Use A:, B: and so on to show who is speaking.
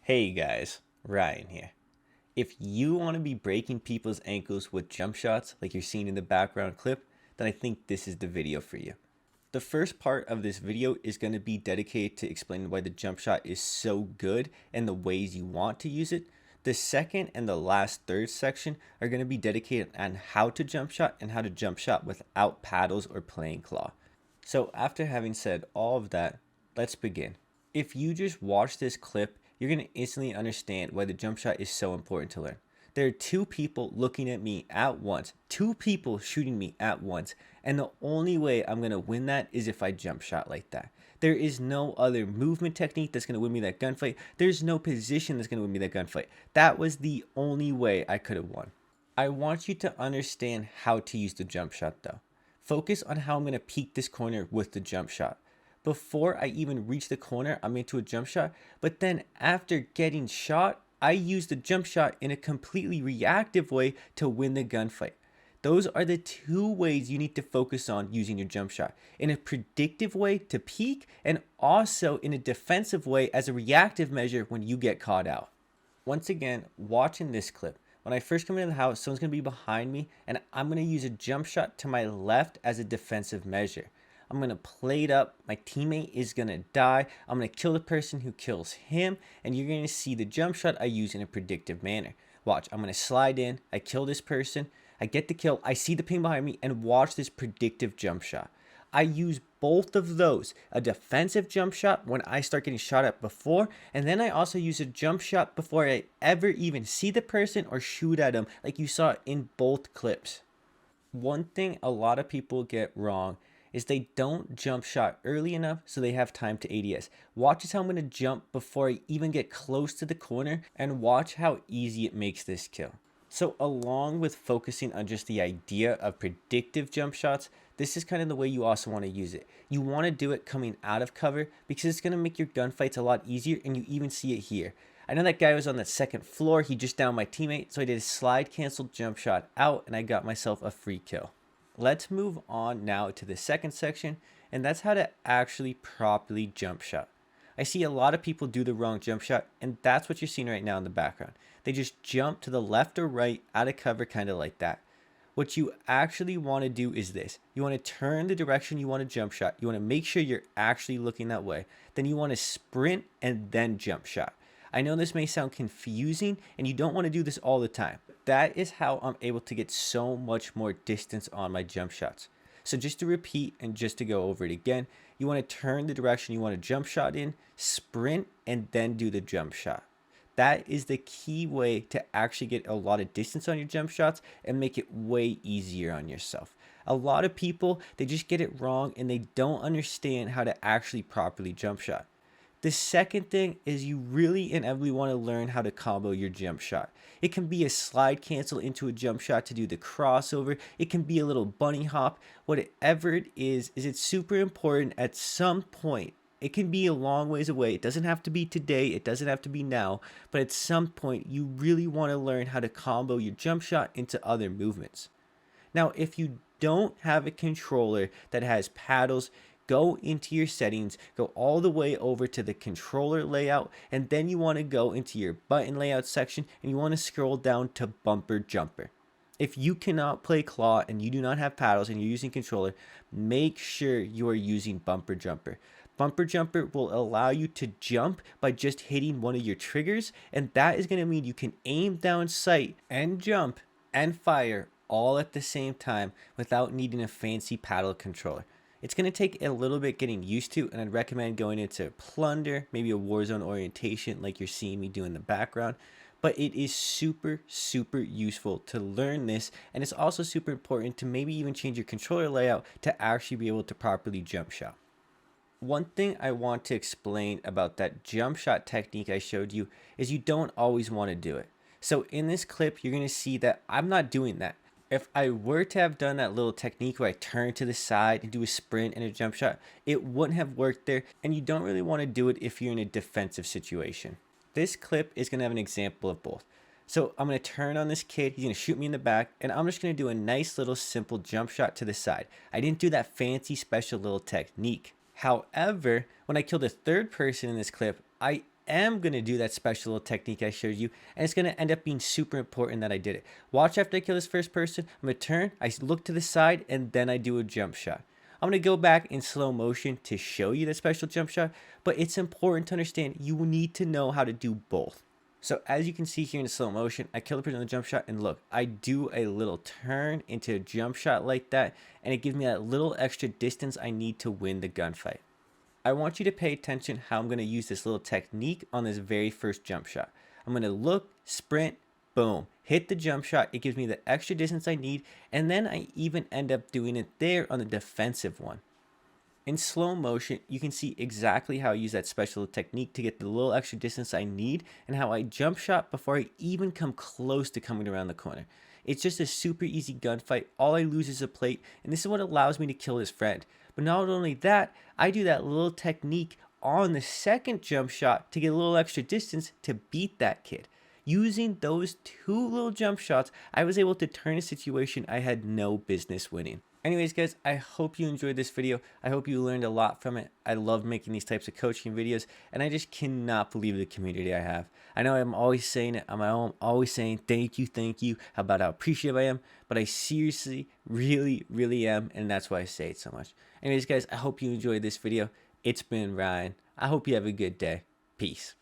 A: Hey guys, Ryan here. If you want to be breaking people's ankles with jump shots like you're seeing in the background clip, then I think this is the video for you. The first part of this video is going to be dedicated to explaining why the jump shot is so good and the ways you want to use it. The second and the last third section are going to be dedicated on how to jump shot and how to jump shot without paddles or playing claw. So after having said all of that, let's begin. If you just watch this clip, you're going to instantly understand why the jump shot is so important to learn. There are two people looking at me at once, two people shooting me at once, and the only way I'm going to win that is if I jump shot like that. There is no other movement technique that's going to win me that gunfight. There's no position that's going to win me that gunfight. That was the only way I could have won. I want you to understand how to use the jump shot though. Focus on how I'm going to peek this corner with the jump shot. Before I even reach the corner, I'm into a jump shot, but then after getting shot, I use the jump shot in a completely reactive way to win the gunfight. Those are the two ways you need to focus on using your jump shot. In a predictive way to peek, and also in a defensive way as a reactive measure when you get caught out. Once again, watching this clip, when I first come into the house, someone's going to be behind me, and I'm going to use a jump shot to my left as a defensive measure. I'm going to play it up. My teammate is going to die. I'm going to kill the person who kills him, and you're going to see the jump shot I use in a predictive manner. Watch, I'm going to slide in. I kill this person. I get the kill. I see the ping behind me, and watch this predictive jump shot. I use both of those, a defensive jump shot when I start getting shot at before, and then I also use a jump shot before I ever even see the person or shoot at them, like you saw in both clips. One thing a lot of people get wrong is they don't jump shot early enough so they have time to ADS. Watch this how I'm going to jump before I even get close to the corner, and watch how easy it makes this kill. So along with focusing on just the idea of predictive jump shots, this is kind of the way you also want to use it. You want to do it coming out of cover because it's going to make your gunfights a lot easier, and you even see it here. I know that guy was on the second floor. He just downed my teammate, so I did a slide cancel jump shot out, and I got myself a free kill. Let's move on now to the second section, and that's how to actually properly jump shot. I see a lot of people do the wrong jump shot, and that's what you're seeing right now in the background. They just jump to the left or right out of cover, kind of like that. What you actually want to do is this. You want to turn the direction you want to jump shot. You want to make sure you're actually looking that way. Then you want to sprint and then jump shot. I know this may sound confusing, and you don't want to do this all the time. That is how I'm able to get so much more distance on my jump shots. So just to repeat and just to go over it again, you want to turn the direction you want to jump shot in, sprint, and then do the jump shot. That is the key way to actually get a lot of distance on your jump shots and make it way easier on yourself. A lot of people, they just get it wrong and they don't understand how to actually properly jump shot. The second thing is you really inevitably want to learn how to combo your jump shot. It can be a slide cancel into a jump shot to do the crossover. It can be a little bunny hop. Whatever it is it's super important at some point. It can be a long ways away. It doesn't have to be today. It doesn't have to be now. But at some point, you really want to learn how to combo your jump shot into other movements. Now, if you don't have a controller that has paddles, go into your settings, go all the way over to the controller layout, and then you want to go into your button layout section and you want to scroll down to bumper jumper. If you cannot play claw and you do not have paddles and you're using controller, make sure you are using bumper jumper. Bumper jumper will allow you to jump by just hitting one of your triggers, and that is going to mean you can aim down sight and jump and fire all at the same time without needing a fancy paddle controller. It's going to take a little bit getting used to, and I'd recommend going into Plunder, maybe a Warzone orientation like you're seeing me do in the background. But it is super, super useful to learn this, and it's also super important to maybe even change your controller layout to actually be able to properly jump shot. One thing I want to explain about that jump shot technique I showed you is you don't always want to do it. So in this clip, you're going to see that I'm not doing that. If I were to have done that little technique where I turn to the side and do a sprint and a jump shot, it wouldn't have worked there, and you don't really want to do it if you're in a defensive situation. This clip is going to have an example of both. So I'm going to turn on this kid, he's going to shoot me in the back, and I'm just going to do a nice little simple jump shot to the side. I didn't do that fancy special little technique. However, when I killed a third person in this clip, I am going to do that special little technique I showed you, and it's going to end up being super important that I did it. Watch after I kill this first person. I'm going to turn, I look to the side, and then I do a jump shot. I'm going to go back in slow motion to show you the special jump shot, but it's important to understand you need to know how to do both. So as you can see here in slow motion, I kill the person on the jump shot, and look, I do a little turn into a jump shot like that, and it gives me that little extra distance I need to win the gunfight. I want you to pay attention how I'm going to use this little technique on this very first jump shot. I'm going to look, sprint, boom, hit the jump shot. It gives me the extra distance I need, and then I even end up doing it there on the defensive one. In slow motion, you can see exactly how I use that special technique to get the little extra distance I need, and how I jump shot before I even come close to coming around the corner. It's just a super easy gunfight. All I lose is a plate, and this is what allows me to kill his friend. But not only that, I do that little technique on the second jump shot to get a little extra distance to beat that kid. Using those two little jump shots, I was able to turn a situation I had no business winning. Anyways, guys, I hope you enjoyed this video. I hope you learned a lot from it. I love making these types of coaching videos, and I just cannot believe the community I have. I know I'm always saying it on my own, always saying thank you, about how appreciative I am, but I seriously, really am, and that's why I say it so much. Anyways, guys, I hope you enjoyed this video. It's been Ryan. I hope you have a good day. Peace.